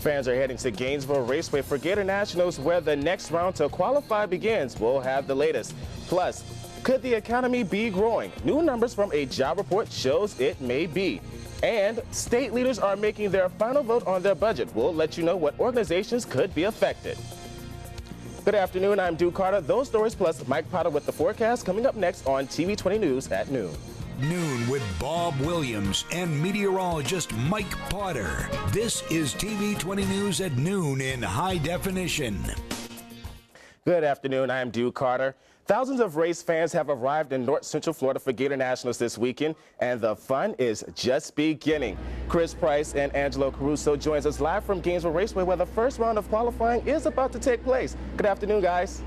Fans are heading to Gainesville Raceway for Gator Nationals, where the next round to qualify begins. We'll have the latest. Plus, could the economy be growing? New numbers from a job report shows it may be. And state leaders are making their final vote on their budget. We'll let you know what organizations could be affected. Good afternoon, I'm Duke Carter. Those stories plus Mike Potter with the forecast coming up next on TV 20 News at noon. Noon with Bob Williams and meteorologist Mike Potter. This is TV 20 News at noon in high definition. Good afternoon, I am Duke Carter. Thousands of race fans have arrived in North Central Florida for Gator Nationals this weekend, and the fun is just beginning. Chris Price and Angelo Caruso joins us live from Gainesville Raceway, where the first round of qualifying is about to take place. Good afternoon, guys.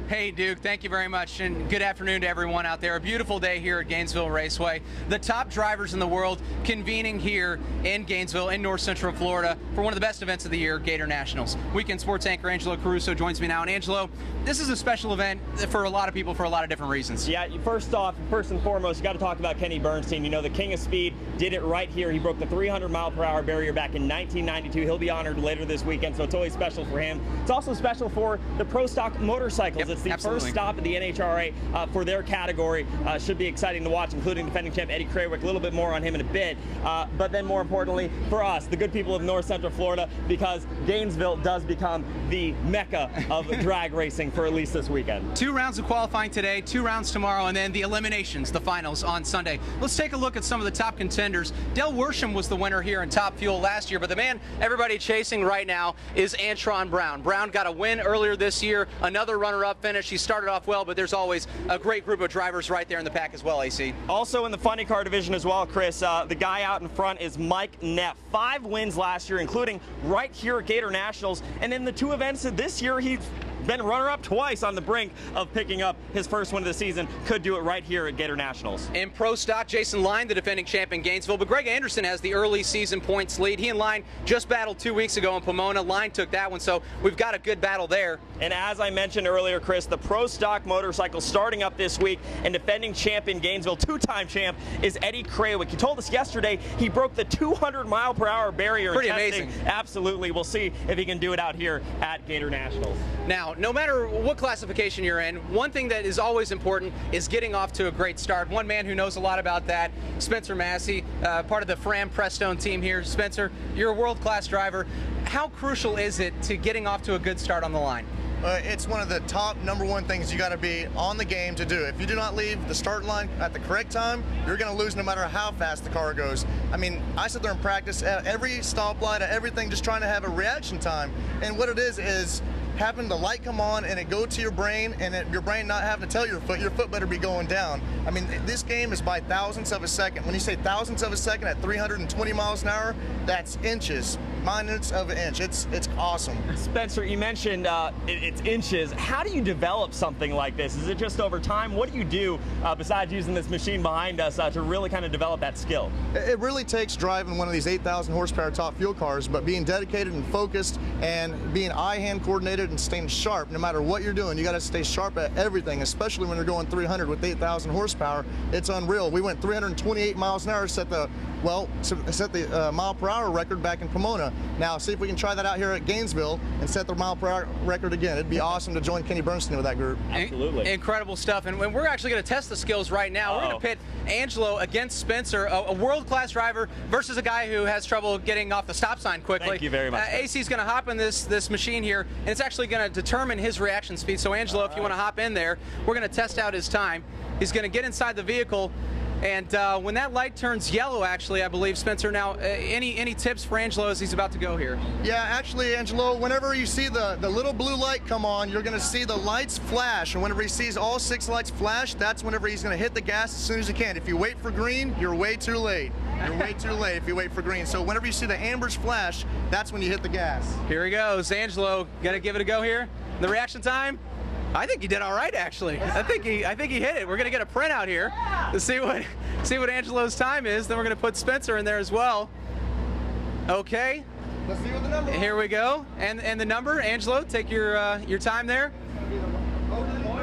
Hey, Duke, thank you very much, and good afternoon to everyone out there. A beautiful day here at Gainesville Raceway. The top drivers in the world convening here in Gainesville, in North Central Florida, for one of the best events of the year, Gator Nationals. Weekend sports anchor Angelo Caruso joins me now. And Angelo, this is a special event for a lot of people for a lot of different reasons. Yeah, first and foremost, you got to talk about Kenny Bernstein. You know, the king of speed did it right here. He broke the 300-mile-per-hour barrier back in 1992. He'll be honored later this weekend, so it's always special for him. It's also special for the Pro Stock motorcycles. Yep. It's the Absolutely. first stop at the NHRA for their category. Should be exciting to watch, including defending champ Eddie Krawiec. A little bit more on him in a bit. But then more importantly, for us, the good people of North Central Florida, because Gainesville does become the mecca of drag racing for at least this weekend. 2 rounds of qualifying today, 2 rounds tomorrow, and then the eliminations, the finals on Sunday. Let's take a look at some of the top contenders. Del Worsham was the winner here in Top Fuel last year, but the man everybody chasing right now is Antron Brown. Brown got a win earlier this year, another runner-up finish. He started off well, but there's always a great group of drivers right there in the pack as well, AC. Also in the funny car division as well, Chris, the guy out in front is Mike Neff. 5 wins last year, including right here at Gator Nationals. And in the 2 events this year, he's been runner-up twice, on the brink of picking up his first win of the season. Could do it right here at Gator Nationals. In Pro Stock, Jason Line, the defending champ in Gainesville, but Greg Anderson has the early season points lead. He and Line just battled 2 weeks ago in Pomona. Line took that one, so we've got a good battle there. And as I mentioned earlier, Chris, the Pro Stock motorcycle starting up this week, and defending champ in Gainesville, 2-time champ, is Eddie Krawiec. He told us yesterday he broke the 200-mile-per-hour barrier. Pretty amazing. Absolutely. We'll see if he can do it out here at Gator Nationals. Now, no matter what classification you're in, one thing that is always important is getting off to a great start. One man who knows a lot about that, Spencer Massey, part of the Fram Prestone team here. Spencer, you're a world-class driver. How crucial is it to getting off to a good start on the line? It's one of the top #1 things you got to be on the game to do. If you do not leave the start line at the correct time, you're going to lose no matter how fast the car goes. I mean, I sit there and practice at every stoplight, at everything, just trying to have a reaction time. And what it is having the light come on and it go to your brain, and your brain not having to tell your foot better be going down. I mean, this game is by thousandths of a second. When you say thousandths of a second at 320 miles an hour, that's inches. Minutes of an inch. It's awesome. Spencer, you mentioned it's inches. How do you develop something like this? Is it just over time? What do you do besides using this machine behind us to really kind of develop that skill? It really takes driving one of these 8,000 horsepower top fuel cars, but being dedicated and focused and being eye-hand coordinated and staying sharp no matter what you're doing. You got to stay sharp at everything, especially when you're going 300 with 8,000 horsepower. It's unreal. We went 328 miles an hour, set the mile per hour record back in Pomona. Now see if we can try that out here at Gainesville and set the mile per hour record again. It'd be awesome to join Kenny Bernstein with that group. Absolutely. Incredible stuff. And we're actually going to test the skills right now. We're going to pit Angelo against Spencer, a world-class driver versus a guy who has trouble getting off the stop sign quickly. Thank you very much. AC's going to hop in this machine here, and it's actually going to determine his reaction speed. So Angelo, if you want to hop in there, we're going to test out his time. He's going to get inside the vehicle. And when that light turns yellow, actually, I believe, Spencer, now, any tips for Angelo as he's about to go here? Yeah, actually, Angelo, whenever you see the little blue light come on, you're going to see the lights flash. And whenever he sees all 6 lights flash, that's whenever he's going to hit the gas as soon as he can. If you wait for green, you're way too late. You're way too late if you wait for green. So whenever you see the ambers flash, that's when you hit the gas. Here he goes. Angelo, got to give it a go here. The reaction time? I think he did all right, actually. I think he hit it. We're going to get a printout here to see what Angelo's time is. Then we're going to put Spencer in there as well. Okay. Let's see what the number is. Here we go. And the number, Angelo, take your time there.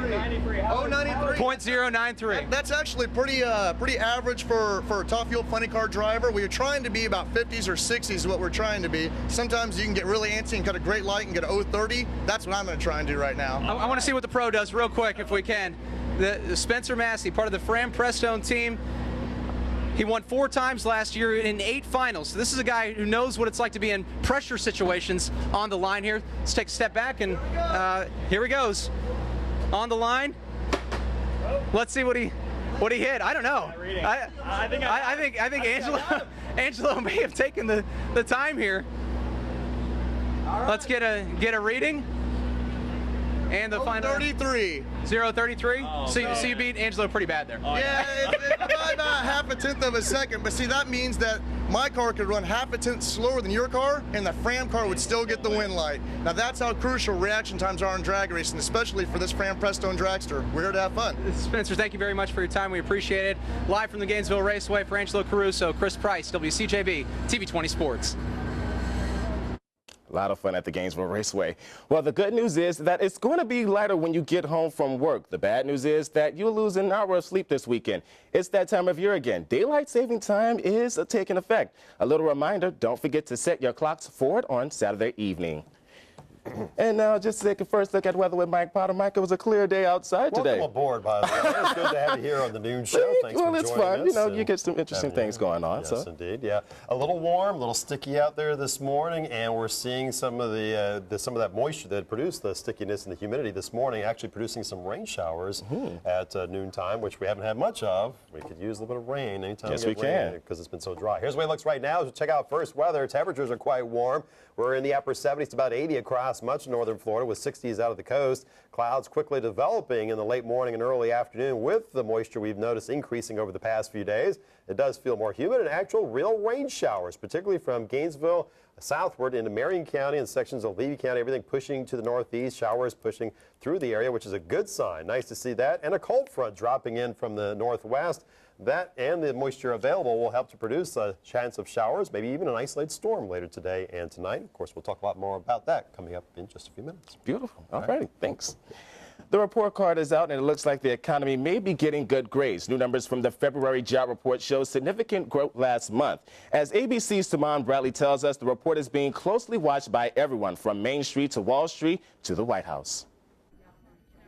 .093. That's actually pretty average for a top fuel funny car driver. We're trying to be about 50s or 60s is what we're trying to be. Sometimes you can get really antsy and cut a great light and get an 030. That's what I'm going to try and do right now. I want to see what the pro does real quick if we can. The Spencer Massey, part of the Fram Prestone team. He won 4 times last year in 8 finals. So this is a guy who knows what it's like to be in pressure situations on the line here. Let's take a step back and here he goes. On the line. Let's see what he hit. I don't know. I think Angelo may have taken the time here. Let's get a reading. And the final 33. 0.33. Oh, so you beat Angelo pretty bad there. Yeah, it's by about half a tenth of a second. But see, that means that my car could run half a tenth slower than your car, and the Fram car would still get the win light. Now that's how crucial reaction times are in drag racing, especially for this Fram Prestone dragster. We're here to have fun. Spencer, thank you very much for your time. We appreciate it. Live from the Gainesville Raceway for Angelo Caruso, Chris Price, WCJB, TV20 Sports. A lot of fun at the Gainesville Raceway. Well, the good news is that it's going to be lighter when you get home from work. The bad news is that you'll lose an hour of sleep this weekend. It's that time of year again. Daylight saving time is taking effect. A little reminder, don't forget to set your clocks for it on Saturday evening. And now just take a first look at weather with Mike Potter. Mike, it was a clear day outside today. Welcome aboard, by the way. It's good to have you here on the noon show. Thanks well, for it's joining fun. us. You know, you get some interesting things going on. Yes, so. Indeed. Yeah, a little warm, a little sticky out there this morning, and we're seeing some of some of that moisture that produced the stickiness and the humidity this morning, actually producing some rain showers at noontime, which we haven't had much of. We could use a little bit of rain anytime. Yes, we we get rain can. because it's been so dry. Here's the way it looks right now. So check out first weather. Temperatures are quite warm. We're in the upper 70s to about 80 across much of northern Florida, with 60s out of the coast. Clouds quickly developing in the late morning and early afternoon with the moisture we've noticed increasing over the past few days. It does feel more humid and actual real rain showers, particularly from Gainesville southward into Marion County and sections of Levy County, everything pushing to the northeast, showers pushing through the area, which is a good sign. Nice to see that. And a cold front dropping in from the northwest. That and the moisture available will help to produce a chance of showers, maybe even an isolated storm later today and tonight. Of course, we'll talk a lot more about that coming up in just a few minutes. Beautiful. All right. Thanks. The report card is out, and it looks like the economy may be getting good grades. New numbers from the February job report show significant growth last month. As ABC's Tamon Bradley tells us, the report is being closely watched by everyone from Main Street to Wall Street to the White House.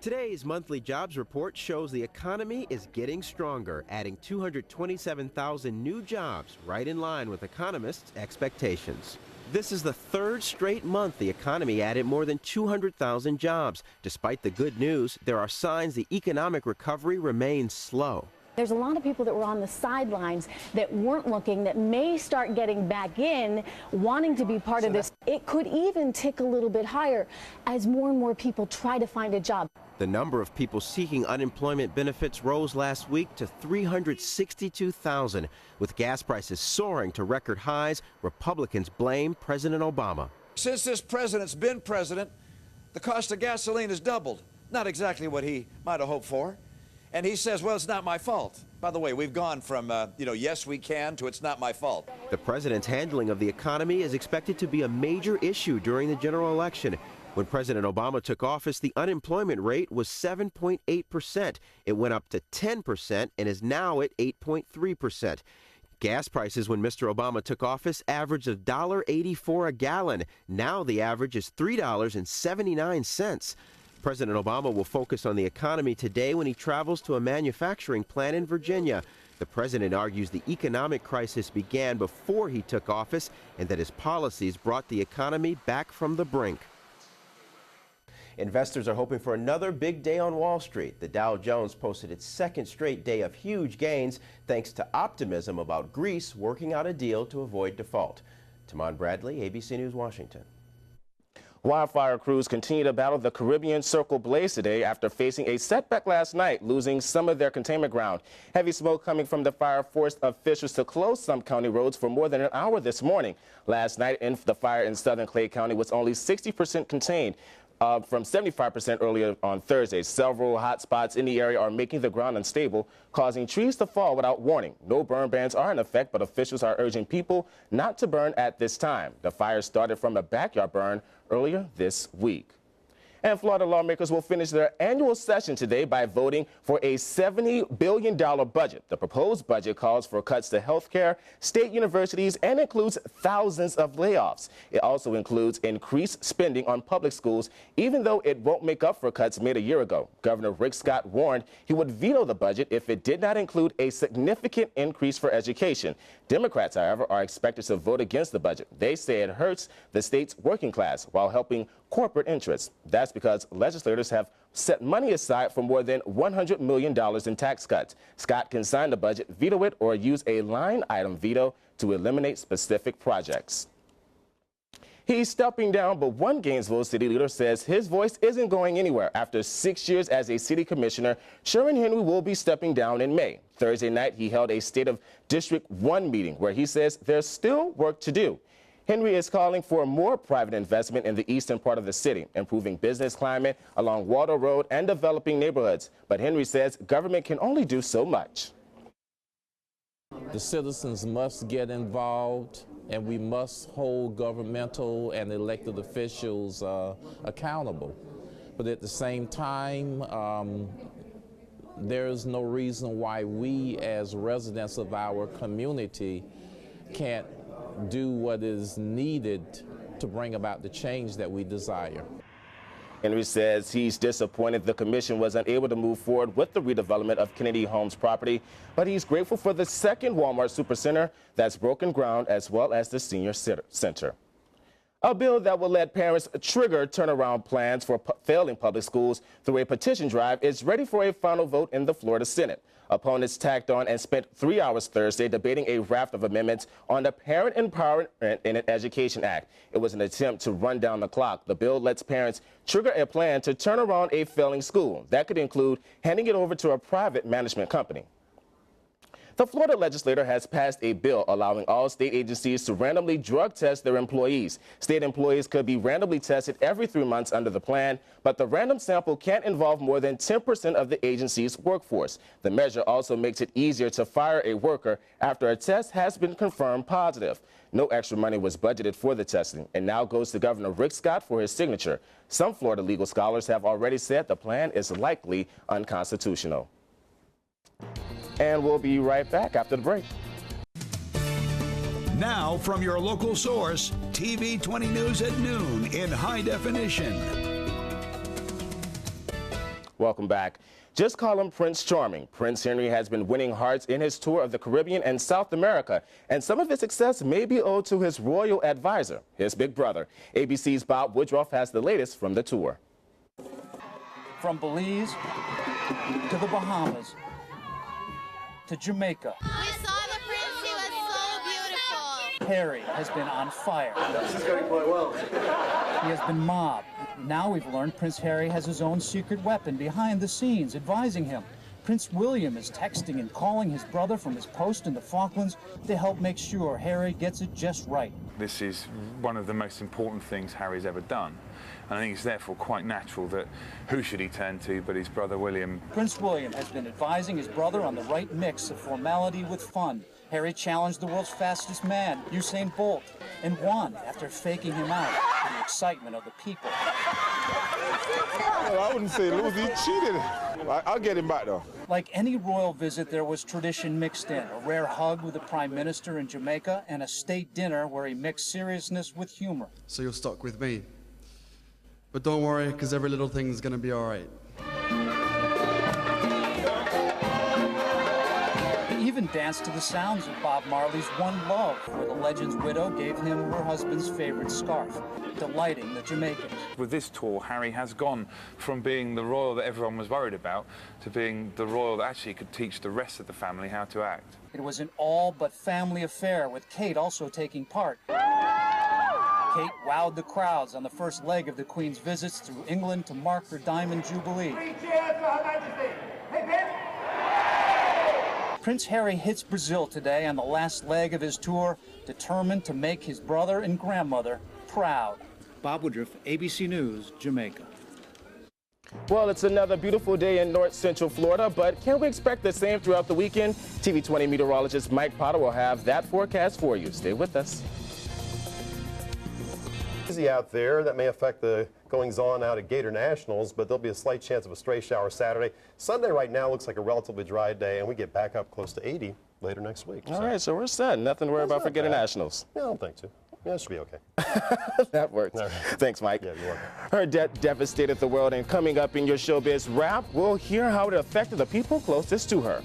Today's monthly jobs report shows the economy is getting stronger, adding 227,000 new jobs, right in line with economists' expectations. This is the 3rd straight month the economy added more than 200,000 jobs. Despite the good news, there are signs the economic recovery remains slow. There's a lot of people that were on the sidelines that weren't looking, that may start getting back in, wanting to be part of this. It could even tick a little bit higher as more and more people try to find a job. The number of people seeking unemployment benefits rose last week to 362,000. With gas prices soaring to record highs, Republicans blame President Obama. Since this president's been president, the cost of gasoline has doubled. Not exactly what he might have hoped for. And he says, well, it's not my fault. By the way, we've gone from, yes, we can, to it's not my fault. The president's handling of the economy is expected to be a major issue during the general election. When President Obama took office, the unemployment rate was 7.8%. It went up to 10% and is now at 8.3%. Gas prices when Mr. Obama took office averaged $1.84 a gallon. Now the average is $3.79. President Obama will focus on the economy today when he travels to a manufacturing plant in Virginia. The president argues the economic crisis began before he took office and that his policies brought the economy back from the brink. Investors are hoping for another big day on Wall Street. The Dow Jones posted its 2nd straight day of huge gains thanks to optimism about Greece working out a deal to avoid default. Tamon Bradley, ABC News, Washington. Wildfire crews continue to battle the Caribbean Circle blaze today after facing a setback last night, losing some of their containment ground. Heavy smoke coming from the fire forced officials to close some county roads for more than an hour this morning. Last night, the fire in southern Clay County was only 60% contained. From 75% earlier on Thursday. Several hot spots in the area are making the ground unstable, causing trees to fall without warning. No burn bans are in effect, but officials are urging people not to burn at this time. The fire started from a backyard burn earlier this week. And Florida lawmakers will finish their annual session today by voting for a $70 billion budget. The proposed budget calls for cuts to health care, state universities, and includes thousands of layoffs. It also includes increased spending on public schools, even though it won't make up for cuts made a year ago. Governor Rick Scott warned he would veto the budget if it did not include a significant increase for education. Democrats, however, are expected to vote against the budget. They say it hurts the state's working class while helping corporate interests. That's because legislators have set money aside for more than $100 million in tax cuts. Scott can sign the budget, veto it, or use a line item veto to eliminate specific projects. He's stepping down, but one Gainesville city leader says his voice isn't going anywhere. After 6 years as a city commissioner, Sherman Henry will be stepping down in May. Thursday night, he held a State of District 1 meeting where he says there's still work to do. Henry is calling for more private investment in the eastern part of the city, improving business climate along Waldo Road and developing neighborhoods. But Henry says government can only do so much. The citizens must get involved, and we must hold governmental and elected officials accountable. But at the same time, there is no reason why we as residents of our community can't do what is needed to bring about the change that we desire. Henry says he's disappointed the commission was unable to move forward with the redevelopment of Kennedy Homes property, but he's grateful for the second Walmart Supercenter that's broken ground, as well as the senior center. A bill that will let parents trigger turnaround plans for failing public schools through a petition drive is ready for a final vote in the Florida Senate. Opponents tacked on and spent 3 hours Thursday debating a raft of amendments on the Parent Empowerment in Education Act. It was an attempt to run down the clock. The bill lets parents trigger a plan to turn around a failing school. That could include handing it over to a private management company. The Florida legislature has passed a bill allowing all state agencies to randomly drug test their employees. State employees could be randomly tested every 3 months under the plan, but the random sample can't involve more than 10% of the agency's workforce. The measure also makes it easier to fire a worker after a test has been confirmed positive. No extra money was budgeted for the testing, and now goes to Governor Rick Scott for his signature. Some Florida legal scholars have already said the plan is likely unconstitutional. And we'll be right back after the break. Now from your local source, TV 20 News at noon in high definition. Welcome back. Just call him Prince Charming. Prince Henry has been winning hearts in his tour of the Caribbean and South America, and some of his success may be owed to his royal advisor, his big brother. ABC's Bob Woodruff has the latest from the tour. From Belize to the Bahamas to Jamaica. We saw the prince, he was so beautiful. Harry has been on fire. This is going quite well. He has been mobbed. Now we've learned Prince Harry has his own secret weapon behind the scenes, advising him. Prince William is texting and calling his brother from his post in the Falklands to help make sure Harry gets it just right. This is one of the most important things Harry's ever done. And I think it's therefore quite natural that who should he turn to but his brother William. Prince William has been advising his brother on the right mix of formality with fun. Harry challenged the world's fastest man, Usain Bolt, and won after faking him out in the excitement of the people. Well, I wouldn't say lose, he cheated. I'll get him back though. Like any royal visit, there was tradition mixed in. A rare hug with the Prime Minister in Jamaica and a state dinner where he mixed seriousness with humor. So you're stuck with me. But don't worry, because every little thing's going to be all right. He even danced to the sounds of Bob Marley's One Love, where the legend's widow gave him her husband's favorite scarf, delighting the Jamaicans. With this tour, Harry has gone from being the royal that everyone was worried about to being the royal that actually could teach the rest of the family how to act. It was an all-but-family affair, with Kate also taking part. Kate wowed the crowds on the first leg of the Queen's visits through England to mark her Diamond Jubilee. 3 cheers for Her Majesty. Hey, Prince Harry hits Brazil today on the last leg of his tour, determined to make his brother and grandmother proud. Bob Woodruff, ABC News, Jamaica. Well, it's another beautiful day in North Central Florida, but can we expect the same throughout the weekend? TV 20 meteorologist Mike Potter will have that forecast for you. Stay with us. Out there that may affect the goings on out at Gator Nationals, but there'll be a slight chance of a stray shower Saturday. Sunday right now looks like a relatively dry day, and we get back up close to 80 later next week. All right, so we're set. Nothing to worry about for Gator Nationals. Yeah, I don't think so. Yeah, it should be okay. That works. Right. Thanks, Mike. Yeah, you're welcome. Her death devastated the world, and coming up in your showbiz wrap, we'll hear how it affected the people closest to her.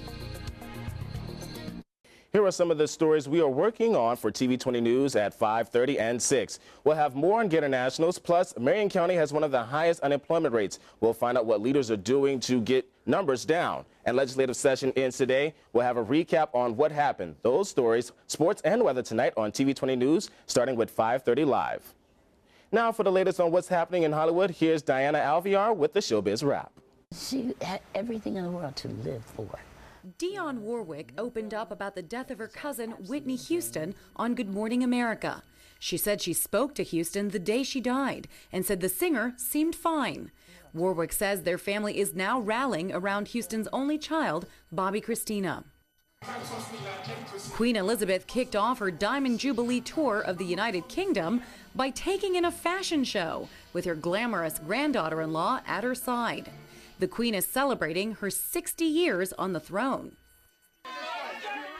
Here are some of the stories we are working on for TV 20 News at 5:30 and 6. We'll have more on Gator Nationals, plus Marion County has one of the highest unemployment rates. We'll find out what leaders are doing to get numbers down. And legislative session ends today. We'll have a recap on what happened. Those stories, sports, and weather tonight on TV 20 News, starting with 5:30 live. Now for the latest on what's happening in Hollywood, here's Diana Alviar with the Showbiz Wrap. She had everything in the world to live for. Dionne Warwick opened up about the death of her cousin, Whitney Houston, on Good Morning America. She said she spoke to Houston the day she died and said the singer seemed fine. Warwick says their family is now rallying around Houston's only child, Bobby Christina. Queen Elizabeth kicked off her Diamond Jubilee tour of the United Kingdom by taking in a fashion show with her glamorous granddaughter-in-law at her side. The Queen is celebrating her 60 years on the throne.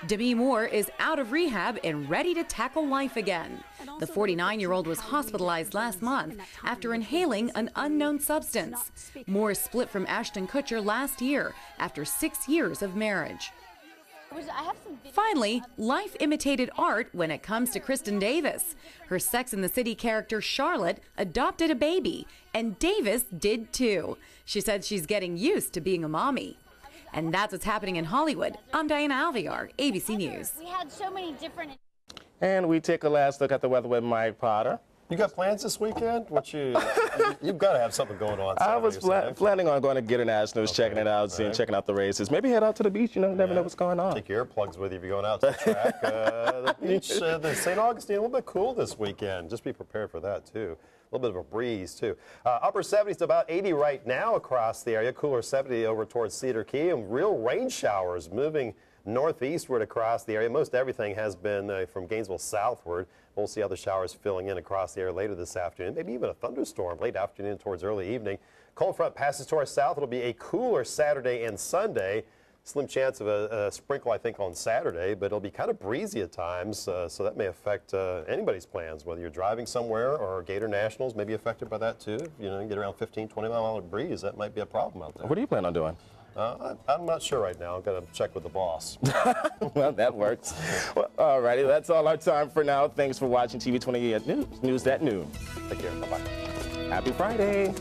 Demi Moore is out of rehab and ready to tackle life again. The 49-year-old was hospitalized last month after inhaling an unknown substance. Moore split from Ashton Kutcher last year after 6 years of marriage. Finally, life imitated art when it comes to Kristen Davis. Her Sex and the City character Charlotte adopted a baby, and Davis did too. She said she's getting used to being a mommy. And that's what's happening in Hollywood. I'm Diana Alviar, ABC News. We had so many different... And we take a last look at the weather with Mike Potter. You got plans this weekend? You've got to have something going on. I was planning on going to Gator Nationals, checking it out, checking out the races. Maybe head out to the beach. You know, never know what's going on. Take your earplugs with you if you're going out to the track. The beach, the St. Augustine, a little bit cool this weekend. Just be prepared for that, too. A little bit of a breeze, too. Upper 70s to about 80 right now across the area. Cooler 70 over towards Cedar Key. And real rain showers moving northeastward across the area. Most everything has been from Gainesville southward. We'll see other showers filling in across the area later this afternoon. Maybe even a thunderstorm late afternoon towards early evening. Cold front passes to our south. It'll be a cooler Saturday and Sunday. Slim chance of a sprinkle, I think, on Saturday, but it'll be kind of breezy at times, so that may affect anybody's plans, whether you're driving somewhere or Gator Nationals may be affected by that too. You know, you get around 15, 20 mile an hour breeze, that might be a problem out there. What do you plan on doing? I'm not sure right now. I've got to check with the boss. Well, that works. Well, all righty, that's all our time for now. Thanks for watching TV 20 News at noon. Take care. Bye-bye. Happy Friday.